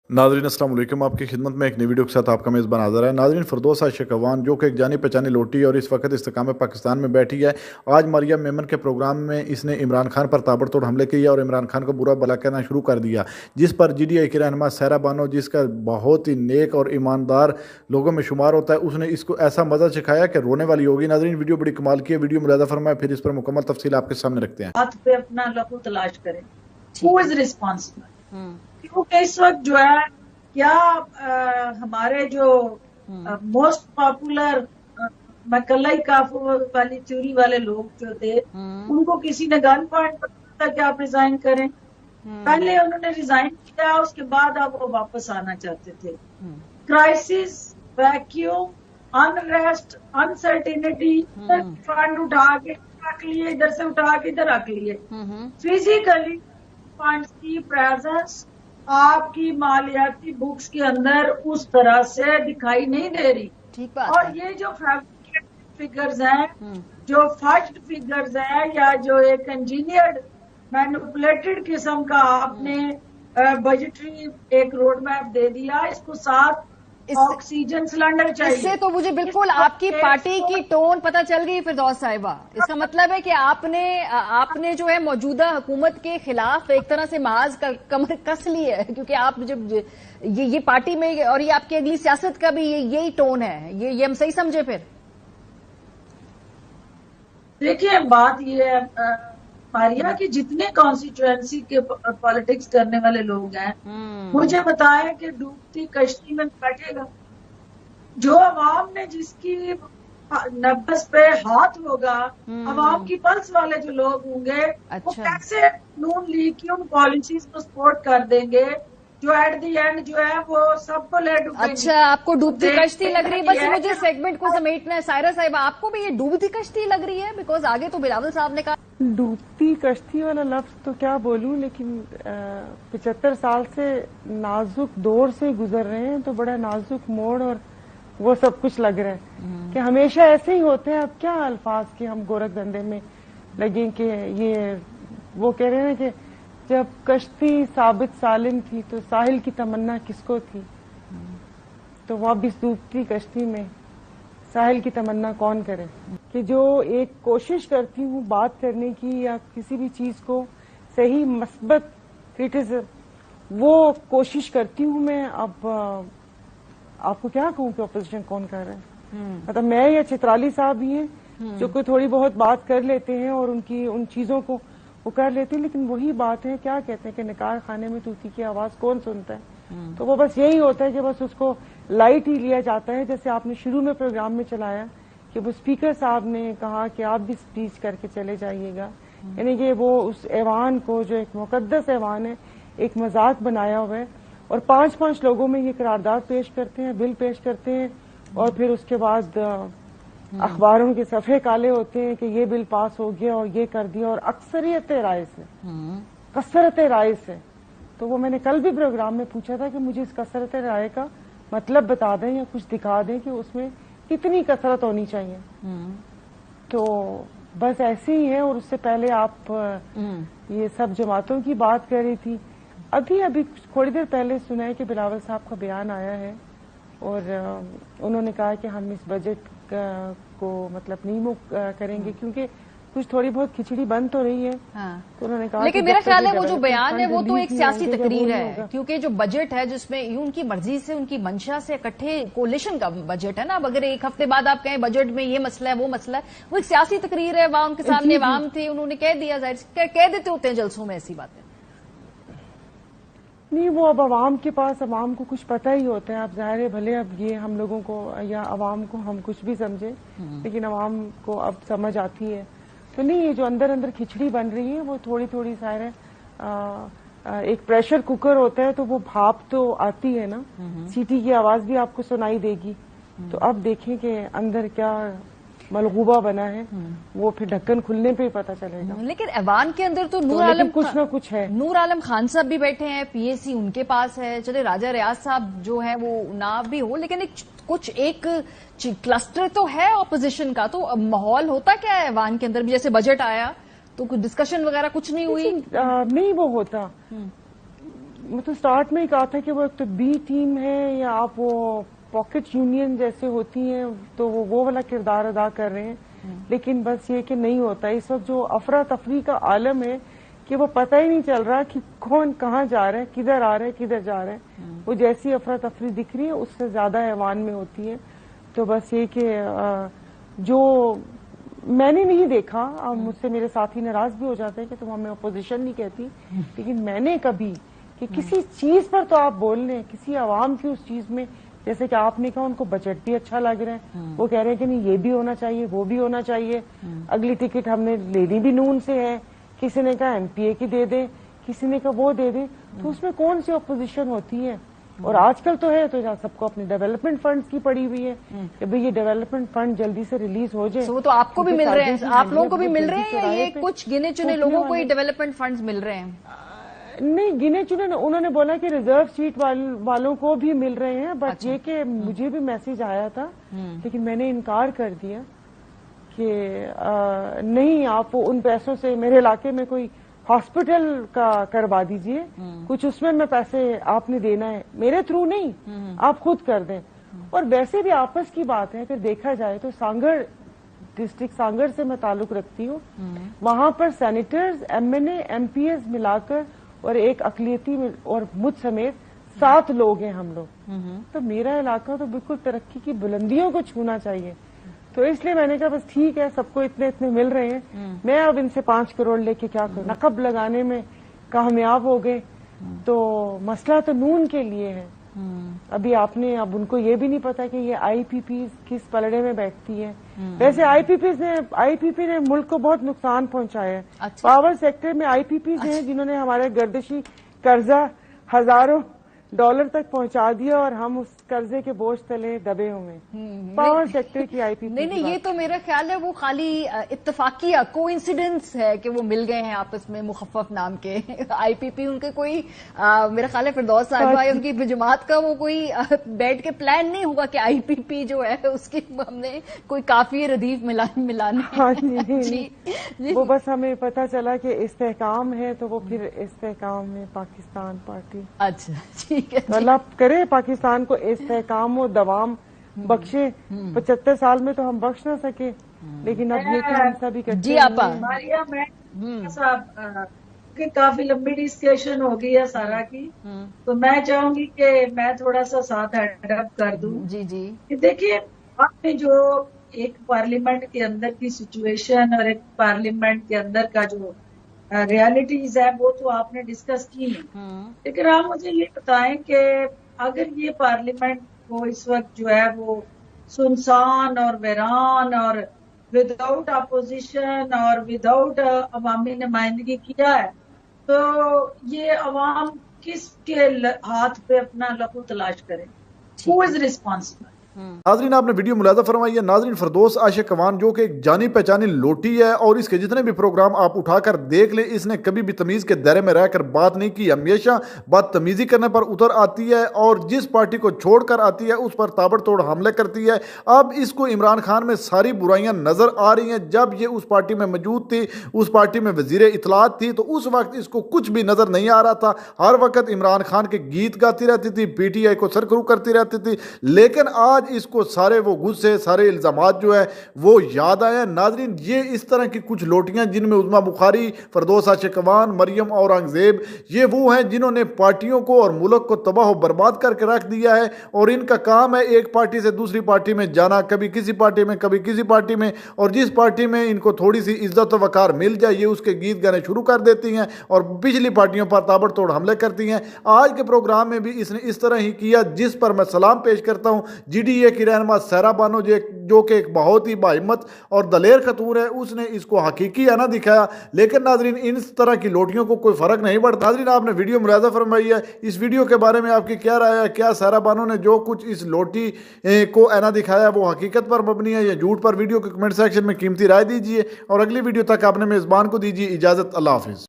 नाज़रीन अस्सलाम वालेकुम। आपकी खिदमत में एक नई वीडियो के साथ आपका मेज़बान हाज़िर है। नाज़रीन, फिरदौस आशिक अवान जो कि एक जानी पहचानी लोटी और इस वक्त इस्तेकाम पाकिस्तान में बैठी है, आज मरियम मेमन के प्रोग्राम में इसने इमरान खान पर ताबड़तोड़ हमले किए और इमरान खान को बुरा भला कहना शुरू कर दिया, जिस पर GDI की रहनुमा सहरा बानो, जिसका बहुत ही नेक और ईमानदार लोगों में शुमार होता है, उसने इसको ऐसा मज़ा सिखाया कि रोने वाली होगी। नाज़रीन, वीडियो बड़ी कमाल की है, वीडियो मुलाज़ा फरमाए, फिर इस पर मुकम्मल तफसील आपके सामने रखते हैं। हाथ पे अपना लहू तलाश करें, हु इज रिस्पॉन्सिबल, क्योंकि इस वक्त जो है क्या हमारे जो मोस्ट पॉपुलर मकलई काफू वाली चोरी वाले लोग जो थे, उनको किसी ने गन पॉइंट पर था कि आप रिजाइन करें। पहले उन्होंने रिजाइन किया, उसके बाद अब वो वापस आना चाहते थे। Crisis, vacuum, unrest, uncertainty, fund उठा के रख लिए, इधर से उठा के इधर रख लिए। फिजिकली फंड्स की प्रेजेंस आपकी मालियाती बुक्स के अंदर उस तरह से दिखाई नहीं दे रही। ठीक बात और है। ये जो फैब्रिकेटेड फिगर्स हैं, जो फज्ड फिगर्स हैं, या जो एक इंजीनियर्ड मैनिपुलेटेड किस्म का आपने बजटरी एक रोड मैप दे दिया, इसको साथ ऑक्सीजन सिलेंडर चाहिए। इससे तो मुझे बिल्कुल आपकी पार्टी की टोन पता चल गई फिरदौस साहिबा। इसका मतलब है कि आपने जो है मौजूदा हुकूमत के खिलाफ एक तरह से महाज कमर कस ली है, क्योंकि आप जब ये पार्टी में और ये आपकी अगली सियासत का भी यही टोन है। ये हम सही समझे? फिर देखिए, बात ये है मारिया कि जितने कॉन्स्टिट्यूएंसी के पॉलिटिक्स करने वाले लोग हैं, मुझे बताएं कि डूबती कश्ती में बैठेगा जो अवाम ने जिसकी नब्बस पे हाथ होगा, अवाम की पल्स वाले जो लोग होंगे, वो कैसे नून लीग की उन पॉलिसीज को सपोर्ट कर देंगे जो एट दी एंड जो है वो सबको ले डूबेंगे। अच्छा, आपको डूबती कश्ती लग रही है? बस मुझे सेगमेंट को समेटना है। सायरा साहिबा, आपको भी ये डूबती कश्ती लग रही है? बिकॉज आगे तो बिलावल साहब ने कहा डूबती कश्ती वाला लफ्ज तो क्या बोलूं, लेकिन 75 साल से नाजुक दौर से गुजर रहे हैं, तो बड़ा नाजुक मोड़ और वो सब कुछ लग रहा है कि हमेशा ऐसे ही होते हैं। अब क्या अल्फाज के हम गोरख धंधे में लगे कि ये वो कह रहे हैं कि जब कश्ती साबित सालिम थी तो साहिल की तमन्ना किसको थी, तो वो अब इस डूबती कश्ती में साहिल की तमन्ना कौन करे। कि जो एक कोशिश करती हूँ बात करने की या किसी भी चीज को सही मस्बत क्रिटिसिज्म, वो कोशिश करती हूँ मैं। अब आपको क्या कहूँ कि अपोजिशन कौन कर रहा है? मतलब मैं या चित्राली साहब ही हैं जो कोई थोड़ी बहुत बात कर लेते हैं और उनकी उन चीजों को वो कर लेते हैं, लेकिन वही बात है, क्या कहते हैं कि निकाह खाने में तूती की आवाज कौन सुनता है। तो वो बस यही होता है कि बस उसको लाइट ही लिया जाता है। जैसे आपने शुरू में प्रोग्राम में चलाया कि वो स्पीकर साहब ने कहा कि आप भी स्पीच करके चले जाइएगा, यानी कि वो उस ऐवान को जो एक मुकद्दस ऐवान है एक मजाक बनाया हुआ है। और 5-5 लोगों में ये करारदाद पेश करते हैं, बिल पेश करते हैं, और फिर उसके बाद अखबारों के सफ़े काले होते हैं कि ये बिल पास हो गया और ये कर दिया, और अक्सरियत राय से, कसरत राय से। तो वो मैंने कल भी प्रोग्राम में पूछा था कि मुझे इस कसरत राय का मतलब बता दें या कुछ दिखा दें कि उसमें कितनी कसरत होनी चाहिए। तो बस ऐसे ही है। और उससे पहले आप ये सब जमातों की बात कर रही थी। अभी थोड़ी देर पहले सुना है कि बिलावल साहब का बयान आया है और उन्होंने कहा कि हम इस बजट को मतलब नहीं मूव करेंगे क्योंकि कुछ थोड़ी बहुत खिचड़ी बन तो रही है। हाँ। तो उन्होंने कहा, लेकिन मेरा ख्याल है वो जो बयान है वो तो एक सियासी तकरीर है, क्योंकि जो बजट है जिसमें उनकी मर्जी से, उनकी मंशा से इकट्ठे कोलिशन का बजट है ना। अब अगर एक हफ्ते बाद आप कहें बजट में ये मसला है वो मसला है, वो एक सियासी तकरीर है। वहां उनके सामने अवाम थे, उन्होंने कह दिया, जाहिर कह देते होते हैं जलसों में ऐसी बातें। नहीं, वो अब अवाम के पास, अवाम को कुछ पता ही होता है। अब जाहिर है भले अब ये हम लोगों को या अवाम को हम कुछ भी समझे, लेकिन अवाम को अब समझ आती है। तो नहीं, ये जो अंदर अंदर खिचड़ी बन रही है वो थोड़ी थोड़ी सारे एक प्रेशर कुकर होता है तो वो भाप तो आती है ना, सीटी की आवाज भी आपको सुनाई देगी। तो अब देखें कि अंदर क्या मलगूबा बना है, वो फिर ढक्कन खुलने पे ही पता चलेगा। लेकिन ऐवान के अंदर तो नूर आलम कुछ ना कुछ है। नूर आलम खान साहब भी बैठे हैं, PAC उनके पास है। चले राजा रियाज साहब जो है वो ना भी हो, लेकिन एक क्लस्टर तो है ऑपोजिशन का। तो माहौल होता क्या है ऐवान के अंदर भी? जैसे बजट आया तो कुछ डिस्कशन वगैरह कुछ नहीं हुई? नहीं वो होता, मतलब स्टार्ट में ही कहा था कि वो एक तो बी टीम है या आप वो पॉकेट यूनियन जैसे होती हैं तो वो वाला किरदार अदा कर रहे हैं, लेकिन बस ये कि नहीं होता। इस वक्त जो अफरा तफरी का आलम है कि वो पता ही नहीं चल रहा कि कौन कहाँ जा रहा है, किधर आ रहा है, किधर जा रहा है। वो जैसी अफरा तफरी दिख रही है उससे ज्यादा हैवान में होती है। तो बस ये कि जो मैंने नहीं देखा, अब मुझसे मेरे साथी नाराज भी हो जाते हैं कि तुम हमें अपोजिशन नहीं कहती, लेकिन मैंने कभी कि किसी चीज पर तो आप बोल लें, किसी आवाम की उस चीज में, जैसे कि आपने कहा उनको बजट भी अच्छा लग रहा है, वो कह रहे हैं कि नहीं ये भी होना चाहिए, वो भी होना चाहिए, अगली टिकट हमने लेनी भी नून से है, किसी ने कहा एमपीए की दे दे, किसी ने कहा वो दे दे, तो उसमें कौन सी अपोजिशन होती है। और आजकल तो है तो सबको अपने डेवलपमेंट फंड्स की पड़ी हुई है कि भाई ये डेवलपमेंट फंड जल्दी से रिलीज हो जाए। वो तो आपको भी मिल रहे हैं, आप लोगों को भी मिल रहे हैं, ये कुछ गिने चुने लोगों को ही डेवलपमेंट फंड्स मिल रहे हैं? नहीं, गिने चुने उन्होंने बोला कि रिजर्व सीट वालों को भी मिल रहे हैं, बट ये कि मुझे भी मैसेज आया था लेकिन मैंने इनकार कर दिया कि नहीं, आप उन पैसों से मेरे इलाके में कोई हॉस्पिटल का करवा दीजिए, कुछ उसमें मैं पैसे आपने देना है, मेरे थ्रू नहीं, आप खुद कर दें। और वैसे भी आपस की बात है, अगर देखा जाए तो सांगड़ डिस्ट्रिक्ट सांगड़ से मैं ताल्लुक रखती हूँ, वहां पर सेनेटर्स, एमएनए, एमपीएस मिलाकर और एक अकलियती और मुझ समेत 7 लोग हैं हम लोग। तो मेरा इलाका तो बिल्कुल तरक्की की बुलंदियों को छूना चाहिए। तो इसलिए मैंने कहा बस ठीक है, सबको इतने इतने मिल रहे हैं, मैं अब इनसे 5 करोड़ लेके क्या करूं। नकब लगाने में कामयाब हो गए तो मसला तो नून के लिए है। अभी आपने, अब उनको ये भी नहीं पता कि ये आईपीपी किस पलड़े में बैठती है। वैसे आईपीपी ने मुल्क को बहुत नुकसान पहुंचाया है। अच्छा। पावर सेक्टर में आईपीपी हैं जिन्होंने हमारे गर्दिशी कर्जा हजारों डॉलर तक पहुंचा दिया और हम उस कर्जे के बोझ तले दबे हुए हैं। पावर सेक्टर की आईपीपी नहीं, ये तो मेरा ख्याल है वो खाली इत्तफाकिया कोइंसिडेंस है कि वो मिल गए हैं आपस में मुखफ़फ़ नाम के आईपीपी। उनके कोई मेरा ख्याल है फिरदौस साहिबा या उनकी जमात का वो कोई बैठ के प्लान नहीं हुआ कि आईपीपी जो है उसकी हमने कोई काफी रदीफ मिलाने। हाँ जी, वो बस हमें पता चला कि इस्तेहकाम है तो वो फिर इस्तेहकाम है पाकिस्तान पार्टी। अच्छा, ठीक है, अल्लाह करे पाकिस्तान को इस्तेहकाम और दवाम बख्शे। 75 साल में तो हम बख्श ना सके, लेकिन अब ये हम सभी करते जी आपा मारिया मैं साहब कि काफी लंबी डिस्कशन हो गई है सारा की, तो मैं चाहूंगी कि मैं थोड़ा सा साथ एडअप कर दूं। जी देखिए, आपने जो एक पार्लियामेंट के अंदर की सिचुएशन और एक पार्लियामेंट के अंदर का जो रियलिटीज है वो तो आपने डिस्कस की है, लेकिन आप मुझे ये बताएं कि अगर ये पार्लियामेंट को इस वक्त जो है वो सुनसान और वीरान और विदाउट अपोजिशन और विदाउट अवामी नुमाइंदगी किया है, तो ये अवाम किसके हाथ पे अपना लहू तलाश करे? Who is responsible? नाजरीन, आपने वीडियो मुलाजा फरमाई है। नाजरीन, फिरदौस आशिक अवान जो कि एक जानी पहचानी लोटी है और इसके जितने भी प्रोग्राम आप उठाकर देख लें, इसने कभी भी तमीज़ के दायरे में रहकर बात नहीं की। हमेशा बात तमीज़ी करने पर उतर आती है और जिस पार्टी को छोड़कर आती है उस पर ताबड़तोड़ हमले करती है। अब इसको इमरान खान में सारी बुराइयां नजर आ रही हैं। जब ये उस पार्टी में मौजूद थी, उस पार्टी में वजीर इतलात थी, तो उस वक्त इसको कुछ भी नजर नहीं आ रहा था। हर वक्त इमरान खान के गीत गाती रहती थी, पीटीआई को सरखरू करती रहती थी। लेकिन आज इसको सारे वो गुस्से, सारे इल्जामात जो है वो याद आए। नाजरीन, ये इस तरह की कुछ लोटियां जिनमें उज़मा बुखारी, फिरदौस आशिक अवान, मरियम औरंगजेब, ये वो हैं जिन्होंने पार्टियों को और मुल्क को तबाह बर्बाद करके रख दिया है। और इनका काम है एक पार्टी से दूसरी पार्टी में जाना, कभी किसी पार्टी में कभी किसी पार्टी में, और जिस पार्टी में इनको थोड़ी सी इज्जत व वकार मिल जाए ये उसके गीत गाने शुरू कर देती हैं और पिछली पार्टियों पर ताबड़तोड़ हमले करती हैं। आज के प्रोग्राम में भी इसने इस तरह ही किया, जिस पर मैं सलाम पेश करता हूँ GDA की रहनुमा सहरा बानो जो कि एक बहुत ही बाहिम्मत और दलेर खतून है। उसने इसको हकीकी आना दिखाया। लेकिन नाजरीन, इस तरह की लोटियों को कोई फर्क नहीं पड़ता। नाजरीन, आपने वीडियो मुलाजा फरमाई है, इस वीडियो के बारे में आपकी क्या राय है? क्या सहरा बानो ने जो कुछ इस लोटी को आना दिखाया वो हकीकत पर मबनी है या झूठ पर? वीडियो के कमेंट सेक्शन में कीमती राय दीजिए और अगली वीडियो तक आपने मेज़बान को दीजिए इजाज़त। अल्लाह हाफिज़।